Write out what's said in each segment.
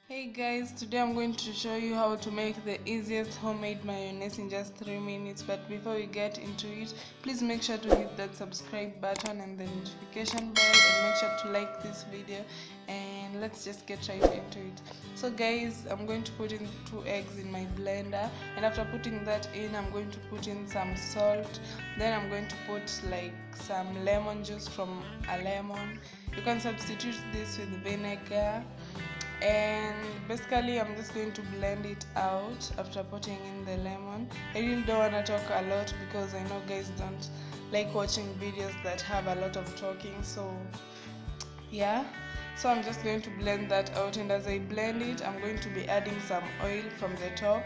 Hey guys, today I'm going to show you how to make the easiest homemade mayonnaise in just 3 minutes. But before we get into it, please make sure to hit that subscribe button and the notification bell, and make sure to like this video, and let's just get right into it. So guys, I'm going to put in 2 eggs in my blender, and after putting that in, I'm going to put in some salt. Then I'm going to put like some lemon juice from a lemon. You can substitute this with vinegar, and basically I'm just going to blend it out after putting in the lemon. I really don't want to talk a lot because I know guys don't like watching videos that have a lot of talking, so yeah. So I'm just going to blend that out, and as I blend it, I'm going to be adding some oil from the top.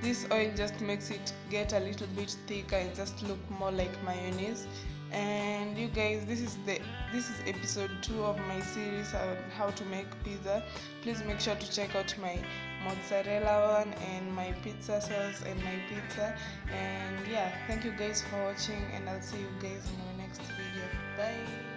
This oil just makes it get a little bit thicker and just look more like mayonnaise. And you guys, this is episode 2 of my series on how to make pizza. Please make sure to check out my mozzarella one and my pizza sauce and my pizza. And yeah, thank you guys for watching, and I'll see you guys in my next video. Bye.